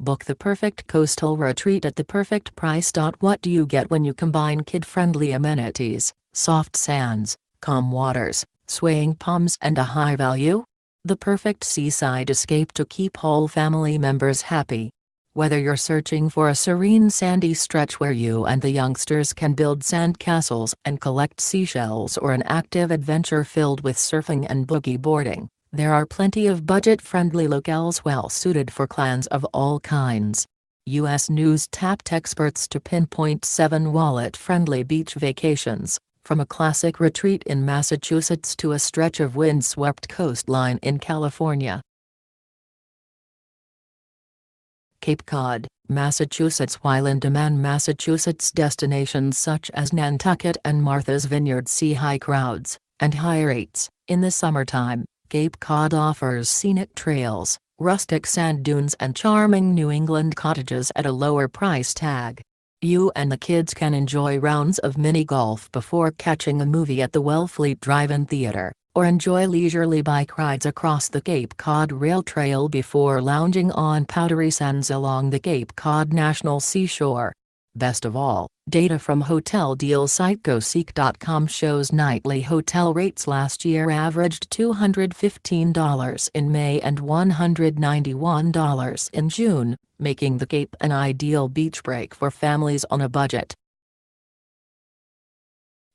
Book the perfect coastal retreat at the perfect price. What do you get when you combine kid-friendly amenities, soft sands, calm waters, swaying palms and a high value? The perfect seaside escape to keep all family members happy. Whether you're searching for a serene sandy stretch where you and the youngsters can build sand castles and collect seashells, or an active adventure filled with surfing and boogie boarding, there are plenty of budget-friendly locales well suited for clans of all kinds. U.S. News tapped experts to pinpoint 7 wallet-friendly beach vacations, from a classic retreat in Massachusetts to a stretch of wind-swept coastline in California. Cape Cod, Massachusetts. While in demand, Massachusetts destinations such as Nantucket and Martha's Vineyard see high crowds and high rates. In the summertime, Cape Cod offers scenic trails, rustic sand dunes and charming New England cottages at a lower price tag. You and the kids can enjoy rounds of mini golf before catching a movie at the Wellfleet Drive-In Theater, or enjoy leisurely bike rides across the Cape Cod Rail Trail before lounging on powdery sands along the Cape Cod National Seashore. Best of all, data from hotel deal site GoSeek.com shows nightly hotel rates last year averaged $215 in May and $191 in June, making the Cape an ideal beach break for families on a budget.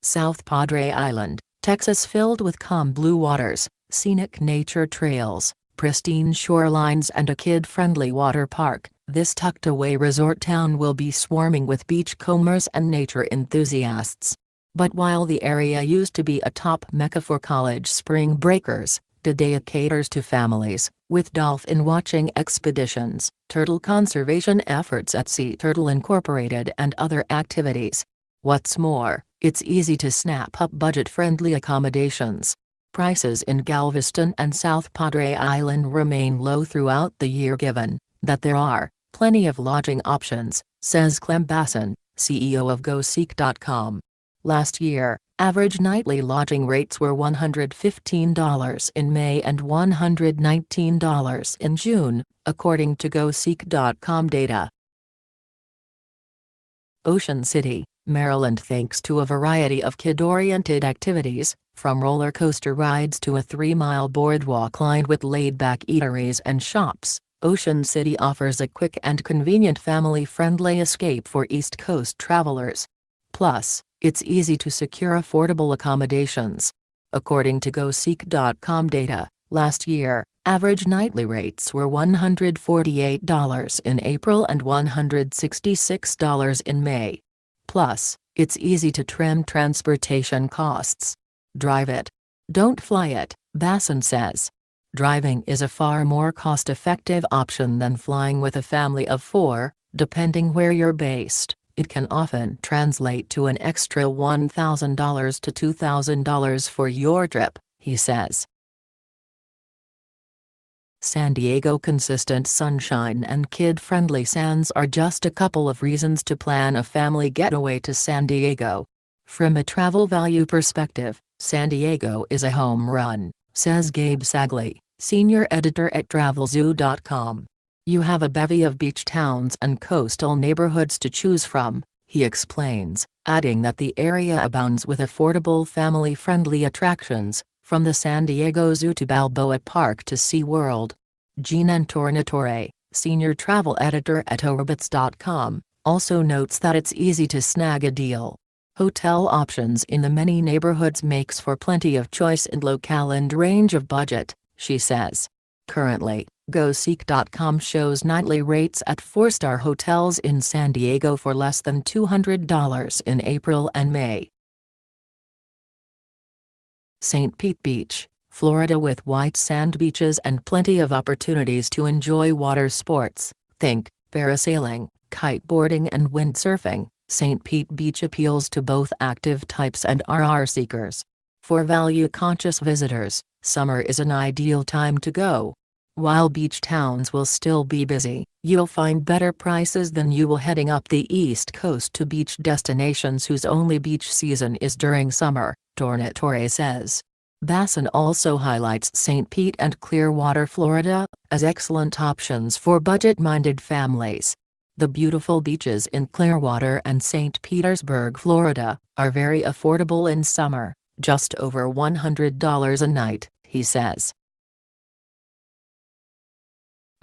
South Padre Island, Texas. Filled with calm blue waters, scenic nature trails, pristine shorelines and a kid-friendly water park, this tucked-away resort town will be swarming with beachcombers and nature enthusiasts. But while the area used to be a top mecca for college spring breakers, today it caters to families, with dolphin watching expeditions, turtle conservation efforts at Sea Turtle Incorporated and other activities. What's more, it's easy to snap up budget-friendly accommodations. Prices in Galveston and South Padre Island remain low throughout the year given that there are plenty of lodging options, says Clem Basson, CEO of GoSeek.com. Last year, average nightly lodging rates were $115 in May and $119 in June, according to GoSeek.com data. Ocean City, Maryland. Thanks to a variety of kid-oriented activities, from roller coaster rides to a 3-mile boardwalk lined with laid-back eateries and shops, Ocean City offers a quick and convenient family-friendly escape for East Coast travelers. Plus, it's easy to secure affordable accommodations. According to GoSeek.com data, last year, average nightly rates were $148 in April and $166 in May. Plus, it's easy to trim transportation costs. Drive it. Don't fly it, Basson says. Driving is a far more cost-effective option than flying with a family of 4, depending where you're based. It can often translate to an extra $1,000 to $2,000 for your trip, he says. San Diego. Consistent sunshine and kid-friendly sands are just a couple of reasons to plan a family getaway to San Diego. From a travel value perspective, San Diego is a home run, says Gabe Sagley, senior editor at TravelZoo.com. You have a bevy of beach towns and coastal neighborhoods to choose from, he explains, adding that the area abounds with affordable family-friendly attractions, from the San Diego Zoo to Balboa Park to SeaWorld. Gene Tornatore, senior travel editor at Orbitz.com, also notes that it's easy to snag a deal. Hotel options in the many neighborhoods makes for plenty of choice and locale and range of budget, she says. Currently, GoSeek.com shows nightly rates at 4-star hotels in San Diego for less than $200 in April and May. St. Pete Beach, Florida. With white sand beaches and plenty of opportunities to enjoy water sports, think parasailing, kiteboarding and windsurfing, St. Pete Beach appeals to both active types and RR seekers. For value-conscious visitors, summer is an ideal time to go. While beach towns will still be busy, you'll find better prices than you will heading up the East Coast to beach destinations whose only beach season is during summer, Tornatore says. Bassan also highlights St. Pete and Clearwater, Florida, as excellent options for budget-minded families. The beautiful beaches in Clearwater and St. Petersburg, Florida, are very affordable in summer, just over $100 a night, he says.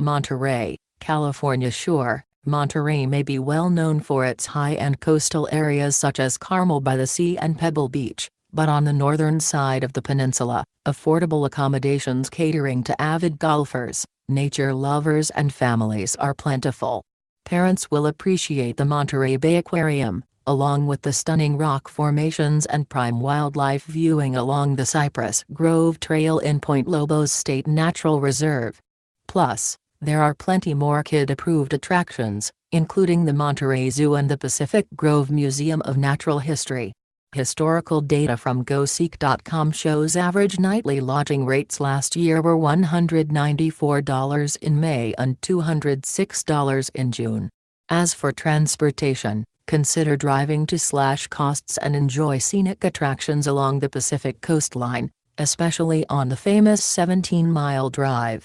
Monterey, California. Sure, Monterey may be well known for its high-end coastal areas such as Carmel by the Sea and Pebble Beach, but on the northern side of the peninsula, affordable accommodations catering to avid golfers, nature lovers and families are plentiful. Parents will appreciate the Monterey Bay Aquarium, along with the stunning rock formations and prime wildlife viewing along the Cypress Grove Trail in Point Lobos State Natural Reserve. Plus, there are plenty more kid-approved attractions, including the Monterey Zoo and the Pacific Grove Museum of Natural History. Historical data from GoSeek.com shows average nightly lodging rates last year were $194 in May and $206 in June. As for transportation, consider driving to costs and enjoy scenic attractions along the Pacific coastline, especially on the famous 17-mile drive.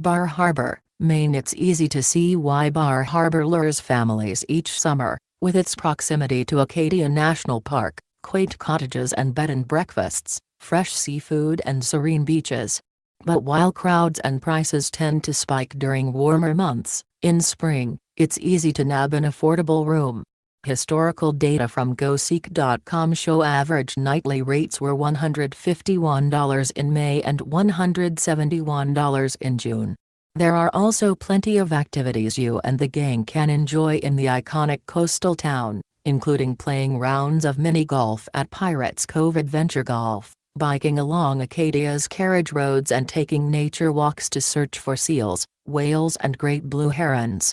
Bar Harbor, Maine. It's easy to see why Bar Harbor lures families each summer, with its proximity to Acadia National Park, quaint cottages and bed and breakfasts, fresh seafood and serene beaches. But while crowds and prices tend to spike during warmer months, in spring, it's easy to nab an affordable room. Historical data from GoSeek.com show average nightly rates were $151 in May and $171 in June. There are also plenty of activities you and the gang can enjoy in the iconic coastal town, including playing rounds of mini-golf at Pirates Cove Adventure Golf, biking along Acadia's carriage roads and taking nature walks to search for seals, whales and great blue herons.